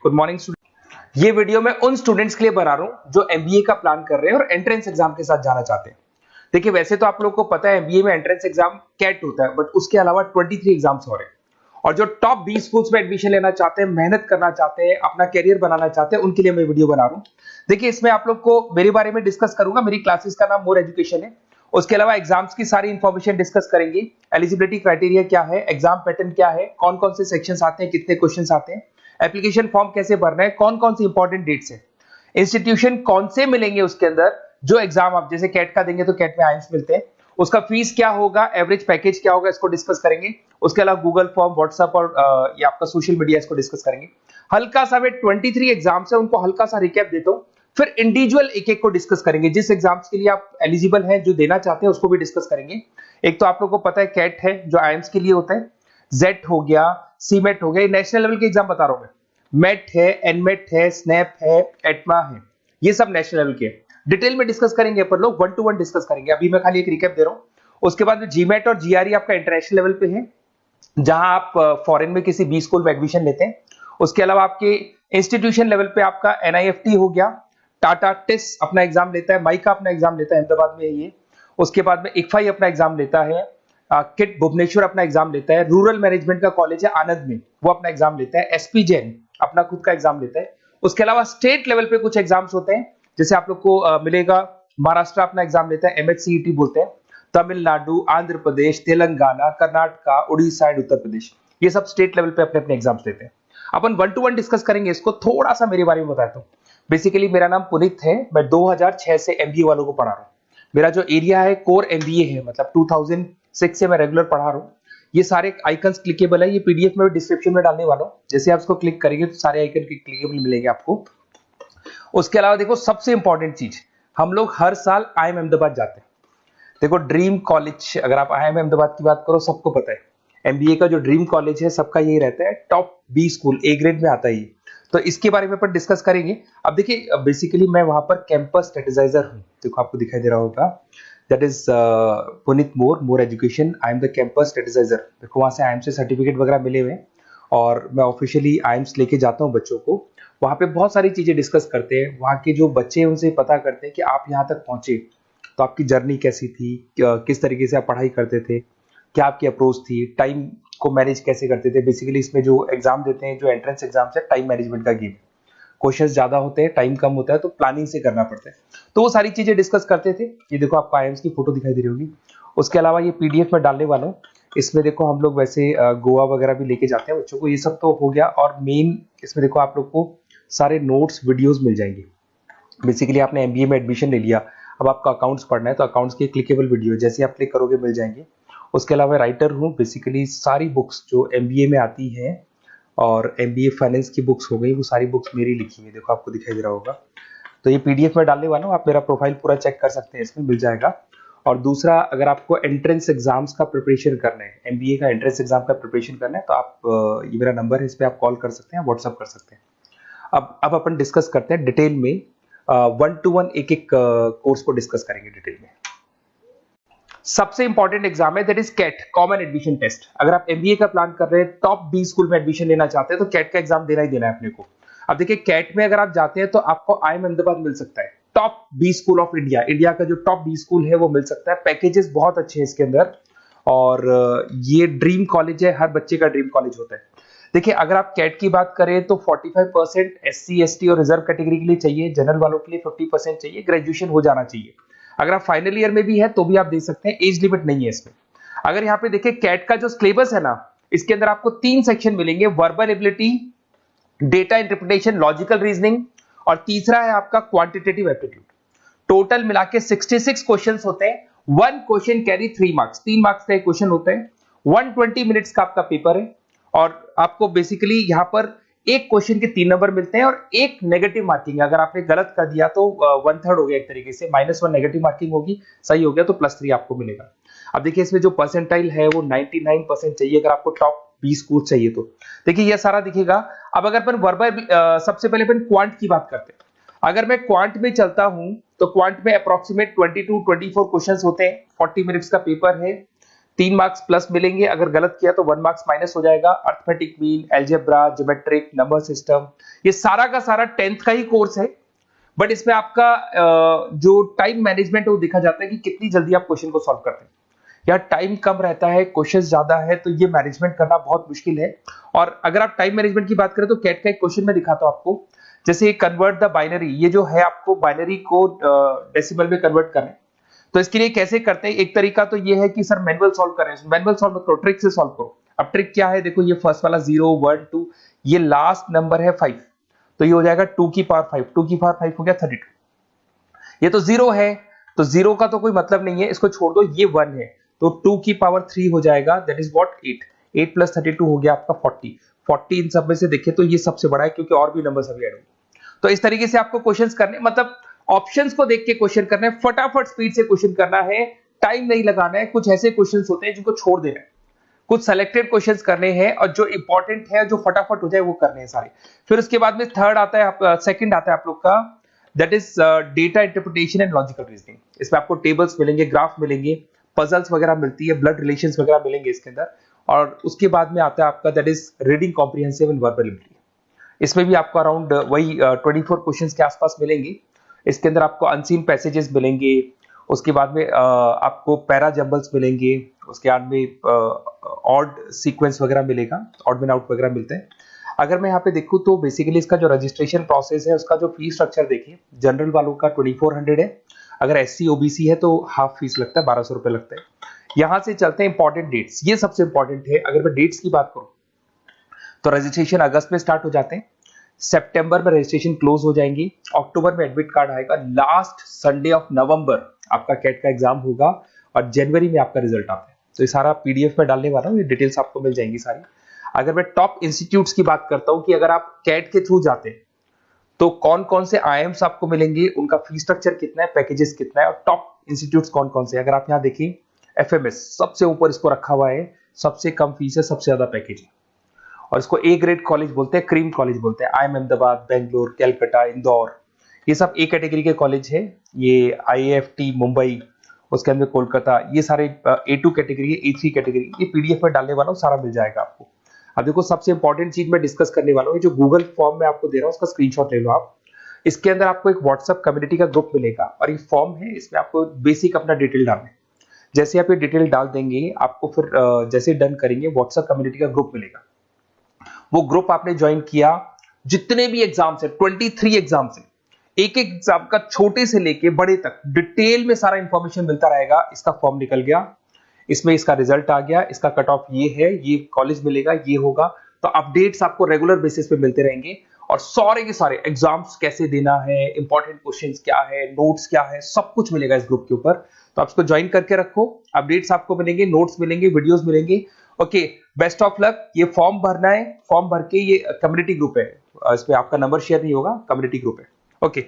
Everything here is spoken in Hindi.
Good morning student. ये वीडियो मैं उन स्टूडेंट्स के लिए बना रहा हूं जो एमबीए का प्लान कर रहे हैं और एंट्रेंस एग्जाम के साथ जाना चाहते हैं। देखिए, वैसे तो आप लोगों को पता है एमबीए में एंट्रेंस एग्जाम कैट होता है, बट उसके अलावा 23 एग्जाम्स और हैं। और जो टॉप 20 स्कूल्स में एडमिशन लेना चाहते हैं, मेहनत करना चाहते हैं, अपना कैरियर बनाना चाहते हैं, उनके लिए मैं वीडियो बना रहा हूं। देखिए, इसमें आप लोग को मेरे बारे में डिस्कस करूंगा। मेरी क्लासेस का नाम मोर एजुकेशन है। उसके अलावा एग्जाम्स की सारी इंफॉर्मेशन डिस्कस करेंगे। एलिजिबिलिटी क्राइटेरिया क्या है, एग्जाम पैटर्न क्या है, कौन कौन से सेक्शंस आते हैं, कितने क्वेश्चंस आते हैं, एप्लीकेशन फॉर्म कैसे भरना है, कौन कौन सी इंपॉर्टेंट डेट्स है, इंस्टीट्यूशन कौन से मिलेंगे उसके अंदर, जो एग्जाम आप जैसे कैट का देंगे तो कैट में आइम्स मिलते हैं, उसका फीस क्या होगा, एवरेज पैकेज क्या होगा, इसको डिस्कस करेंगे। उसके अलावा गूगल फॉर्म, व्हाट्सएप और ये आपका सोशल मीडिया, इसको डिस्कस करेंगे। हल्का सा मैं 23 एग्जाम्स है उनको हल्का सा रिकैप देता हूं, फिर इंडिविजुअल एक एक को डिस्कस करेंगे। जिस एग्जाम्स के लिए आप एलिजिबल हैं, जो देना चाहते हैं, उसको भी डिस्कस करेंगे। एक तो आप लोगों को पता है कैट है जो आइम्स के लिए होता है, जेट हो गया, सीमेट हो गया, नेशनल लेवल के एग्जाम बता रहा हूं मैं। मेट है, एनमेट है, स्नैप है, एटमा है, ये सब नेशनल लेवल के। डिटेल में डिस्कस करेंगे अपन लोग, 1 to 1 डिस्कस करेंगे। अभी मैं खाली एक रिकैप दे रहा हूं। उसके बाद जीमेट और जीआरई आपका इंटरनेशनल लेवल पे है, जहां आप फॉरेन में किसी बी स्कूल में एडमिशन लेते हैं। उसके अलावा आपके इंस्टीट्यूशन लेवल पे आपका एनआईएफटी हो गया, टाटा टिस अपना एग्जाम लेता है, माइका अपना एग्जाम लेता है, अहमदाबाद में है ये। उसके बाद में इक्फाई अपना एग्जाम लेता है, किट भुवनेश्वर अपना एग्जाम लेता है, रूरल मैनेजमेंट का कॉलेज है आनंद में, वो अपना एग्जाम लेता है, एसपी जैन अपना खुद का एग्जाम लेता है। उसके अलावा स्टेट लेवल पे कुछ एग्जाम्स होते हैं, जैसे आप लोग को मिलेगा महाराष्ट्र अपना एग्जाम लेता है, एमएचसीईटी बोलते हैं, तमिलनाडु, आंध्र प्रदेश, तेलंगाना, कर्नाटका, उड़ीसा एंड उत्तर प्रदेश, ये सब स्टेट लेवल पे अपने अपने एग्जाम्स लेते हैं। अपन 1 to 1 डिस्कस करेंगे इसको। थोड़ा सा मेरे बारे में बताता हूँ। बेसिकली मेरा नाम पुनीत है, मैं 2006 से एमबीए वालों को पढ़ा रहा हूँ। मेरा जो एरिया है कोर एमबीए है, मतलब 2006 से मैं रेगुलर पढ़ा रहा हूँ। ये सारे आइकन्स क्लिकेबल है, ये पीडीएफ में डिस्क्रिप्शन में डालने वाला हूँ। जैसे आप इसको क्लिक करेंगे तो सारे आइकन क्लिकेबल मिलेंगे आपको। उसके अलावा देखो, सबसे इंपॉर्टेंट चीज, हम लोग हर साल आईएम अहमदाबाद जाते हैं। देखो, ड्रीम कॉलेज, अगर आप आईएम अहमदाबाद की बात करो, सबको पता है एमबीए का जो ड्रीम कॉलेज है सबका यही रहता है, top B school, A grade में आता है ये। तो इसके बारे में अपन डिस्कस करेंगे। अब देखिए, बेसिकली मैं वहां पर कैंपस स्ट्रेटेजाइजर हूँ। देखो, आपको दिखाई दे रहा होगा, that is Puneet more education, I am the campus strategizer. देखो, वहां से आईएम से सर्टिफिकेट वगैरह मिले हुए हैं और मैं ऑफिशियली आईएम्स लेके जाता हूँ बच्चों को। वहां पे बहुत सारी चीजें डिस्कस करते हैं, वहां के जो बच्चे हैं उनसे पता करते हैं कि आप यहाँ तक पहुंचे तो आपकी जर्नी कैसी थी, किस तरीके से आप पढ़ाई करते थे, क्या आपकी अप्रोच थी, टाइम को मैनेज कैसे करते थे। बेसिकली इसमें जो एग्जाम देते हैं, जो एंट्रेंस एग्जाम्स है, टाइम मैनेजमेंट का गेम। क्वेश्चंस ज्यादा होते हैं, टाइम कम होता है, तो प्लानिंग से करना पड़ता है। तो वो सारी चीजें डिस्कस करते थे। ये देखो, आपको आईएम्स की फोटो दिखाई दे रही होगी। उसके अलावा ये पीडीएफ में डालने वाला हूँ। इसमें देखो, हम लोग वैसे गोवा वगैरह भी लेके जाते हैं बच्चों को। ये सब तो हो गया, और मेन इसमें देखो आप लोग को सारे नोट्स, वीडियोस मिल जाएंगे। बेसिकली आपने एमबीए में एडमिशन ले लिया, अब आपका अकाउंट्स पढ़ना है, तो अकाउंट्स की क्लिकेबल वीडियो जैसे आप क्लिक करोगे मिल जाएंगे। उसके अलावा राइटर हूँ, बेसिकली सारी बुक्स जो एमबीए में आती हैं और एमबीए फाइनेंस की बुक्स हो गई, वो सारी बुक्स मेरी लिखी हुई, देखो आपको दिखाई दे रहा होगा। तो ये पीडीएफ में डालने वाला हूँ, आप मेरा प्रोफाइल पूरा चेक कर सकते हैं, इसमें मिल जाएगा। और दूसरा, अगर आपको एंट्रेंस एग्जाम्स का प्रिपरेशन करना है, एमबीए का एंट्रेंस एग्जाम का प्रिपरेशन करना है, तो आप ये मेरा नंबर है, इस पर आप कॉल कर सकते हैं, व्हाट्सअप कर सकते हैं। अब अपन डिस्कस करते हैं डिटेल में, 1 to 1 एक एक कोर्स को डिस्कस करेंगे डिटेल में। सबसे इंपॉर्टेंट एग्जाम है, that is CAT, common admission test. अगर आप एमबीए का प्लान कर रहे हैं, टॉप बी स्कूल में एडमिशन लेना चाहते हैं, तो कैट का एग्जाम देना ही देना है अपने को। अब देखिए, कैट में अगर आप जाते हैं तो आपको आईएम अहमदाबाद मिल सकता है, top B school of India, India का जो टॉप बी स्कूल है वो मिल सकता है। पैकेजेस बहुत अच्छे हैं इसके अंदर, और ये ड्रीम कॉलेज है, हर बच्चे का ड्रीम कॉलेज होता है। देखिए, अगर आप कैट की बात करें तो 45% एससी एसटी और रिजर्व कैटेगरी के लिए चाहिए, जनरल वालों के लिए 50% चाहिए, ग्रेजुएशन हो जाना चाहिए। अगर आप फाइनल ईयर में भी है तो भी आप दे सकते हैं, एज लिमिट नहीं है इसमें। अगर यहाँ पे देखिए, कैट का जो सिलेबस है ना, इसके अंदर आपको 3 सेक्शन मिलेंगे, verbal ability, data interpretation, logical reasoning, और तीसरा है आपका क्वांटिटेटिव एप्टीट्यूड। टोटल मिला के 66 क्वेश्चंस होते हैं। 1 क्वेश्चन कैरी 3 मार्क्स, 3 मार्क्स का एक क्वेश्चन होता है। 120 मिनट्स का आपका पेपर है, और आपको बेसिकली यहाँ पर एक क्वेश्चन के 3 नंबर मिलते हैं और एक नेगेटिव मार्किंग है। अगर आपने गलत कर दिया तो 1/3 हो गया, एक तरीके से -1 नेगेटिव मार्किंग होगी, सही हो गया तो +3 आपको मिलेगा। अब देखिए, इसमें जो परसेंटाइल है वो 99% चाहिए, अगर आपको टॉप 20 स्कोर चाहिए तो। देखिए, ये सारा दिखेगा। अब अगर अपन वर्बल, सबसे पहले अपन क्वांट की बात करते हैं। अगर मैं क्वांट में चलता हूं तो क्वांट में अप्रोक्सीमेट 22-24 क्वेश्चंस होते हैं, 40 मिनट्स का पेपर है। 3 मार्क्स प्लस मिलेंगे, अगर गलत किया तो 1 मार्क्स माइनस हो जाएगा। Arithmetic mean, algebra, geometric, number system, ये सारा का सारा 10th का ही कोर्स है, बट इसमें आपका जो टाइम मैनेजमेंट है वो देखा जाता है कि कितनी जल्दी आप क्वेश्चन को सॉल्व करते हैं। यार टाइम कम रहता है, क्वेश्चन ज्यादा है, तो ये मैनेजमेंट करना बहुत मुश्किल है। और अगर आप टाइम मैनेजमेंट की बात करें तो कैट का एक क्वेश्चन मैं दिखाता हूं आपको। जैसे कन्वर्ट द बाइनरी, ये जो है आपको बाइनरी को डेसिमल में कन्वर्ट करना है, तो इसके लिए कैसे करते हैं? एक तरीका तो ये है कि सर मैनुअल सॉल्व करें, मैनुअल सॉल्व करो, ट्रिक से सॉल्व करो। अब ट्रिक क्या है? देखो ये फर्स्ट वाला 0 1 2, ये लास्ट नंबर है 5, तो ये हो जाएगा 2 की पावर 5, 2 की पावर 5 हो गया 32। ये तो 0 है, तो 0 का तो कोई मतलब नहीं है, इसको छोड़ दो। ये 1 है तो 2 की पावर 3 हो जाएगा, दैट इज व्हाट 8, 8 प्लस 32 हो गया आपका 40। 40 इन सब में से देखें तो ये सबसे बड़ा है, क्योंकि और भी नंबर अभी ऐड होंगे। तो इस तरीके से आपको क्वेश्चंस करने, मतलब ऑप्शंस को देख के क्वेश्चन करना है, फटाफट स्पीड से क्वेश्चन करना है, टाइम नहीं लगाना है। कुछ ऐसे क्वेश्चंस होते हैं जिनको छोड़ देना है, कुछ सेलेक्टेड क्वेश्चंस करने हैं, और जो इंपॉर्टेंट है, जो फटाफट हो जाए वो करने हैं सारे। फिर उसके बाद में थर्ड आता है, सेकंड आता है आप लोग का, that is data interpretation and logical reasoning. इसमें आपको टेबल्स मिलेंगे, ग्राफ मिलेंगे, पजल्स वगैरह मिलती है, ब्लड रिलेशंस वगैरह मिलेंगे इसके अंदर। और उसके बाद में आता है आपका that is reading comprehensive and verbal ability. इसमें भी आपको अराउंड वही 24 क्वेश्चंस के आसपास मिलेंगे। इसके अंदर आपको अनसीन पैसेजेस मिलेंगे, उसके बाद में आपको पैरा जंबल्स मिलेंगे, उसके बाद में ऑड सीक्वेंस वगैरह मिलेगा, ऑड मैन आउट वगैरह मिलते हैं। अगर मैं यहाँ पे देखूँ तो बेसिकली इसका जो रजिस्ट्रेशन प्रोसेस है, उसका जो फीस स्ट्रक्चर देखिए, जनरल वालों का 2400 है, अगर एससी ओबीसी है तो हाफ फीस लगता है, 1200 रुपए लगता है। यहां से चलते हैं इंपॉर्टेंट डेट्स, ये सबसे इंपॉर्टेंट है। अगर मैं डेट्स की बात करूं तो रजिस्ट्रेशन अगस्त में स्टार्ट हो जाते हैं, सितंबर में रजिस्ट्रेशन क्लोज हो जाएंगी, अक्टूबर में एडमिट कार्ड आएगा, लास्ट संडे ऑफ नवंबर आपका कैट का एग्जाम होगा, और जनवरी में आपका रिजल्ट आता है। तो ये सारा पीडीएफ में डालने वाला हूँ, ये डिटेल्स आपको मिल जाएंगी सारी। अगर मैं टॉप इंस्टीट्यूट्स की बात करता हूं कि अगर आप कैट के थ्रू जाते हैं तो कौन कौन से आईएम्स आपको मिलेंगे, उनका फीस स्ट्रक्चर कितना है, पैकेजेस कितना है, और टॉप इंस्टीट्यूट्स कौन कौन से। अगर आप यहाँ देखिए एफएमएस सबसे ऊपर इसको रखा हुआ है, सबसे कम फीस है, सबसे ज्यादा पैकेज है, और इसको ए ग्रेड कॉलेज बोलते हैं, क्रीम कॉलेज बोलते हैं। आईएम अहमदाबाद, बेंगलोर, कैलकाटा, इंदौर, ये सब ए कैटेगरी के कॉलेज है। ये आईएफटी मुंबई, उसके अंदर कोलकाता, ये सारे A2 कैटेगरी है, A3 कैटेगरी। ये पीडीएफ में डालने वाला हूँ, सारा मिल जाएगा आपको। अब देखो सबसे इंपॉर्टेंट चीज मैं डिस्कस करने वाला हूँ, जो गूगल फॉर्म में आपको दे रहा हूँ उसका स्क्रीनशॉट ले लो आप। इसके अंदर आपको एक व्हाट्सएप कम्युनिटी का ग्रुप मिलेगा, और ये फॉर्म है, इसमें आपको बेसिक अपना डिटेल डालना है। जैसे आप ये डिटेल डाल देंगे, आपको फिर जैसे डन करेंगे व्हाट्सएप कम्युनिटी का ग्रुप मिलेगा। वो ग्रुप आपने ज्वाइन किया, जितने भी एग्जाम्स है, 23 एग्जाम्स है, एक एक एग्जाम का छोटे से लेके बड़े तक डिटेल में सारा इंफॉर्मेशन मिलता रहेगा। इसका फॉर्म निकल गया, इसमें इसका रिजल्ट आ गया, इसका कट ऑफ ये है, ये कॉलेज मिलेगा, ये होगा। तो अपडेट्स आपको रेगुलर बेसिस पे मिलते रहेंगे, और सारे के सारे एग्जाम्स कैसे देना है, इंपॉर्टेंट क्वेश्चंस क्या है, नोट्स क्या है, सब कुछ मिलेगा इस ग्रुप के ऊपर। तो आप इसको ज्वाइन करके रखो, अपडेट्स आपको मिलेंगे, नोट्स मिलेंगे, वीडियोस मिलेंगे। Okay, best of luck. ये फॉर्म भरना है, फॉर्म भर के, ये कम्युनिटी ग्रुप है, इस पे आपका नंबर शेयर नहीं होगा, कम्युनिटी ग्रुप है। ओके।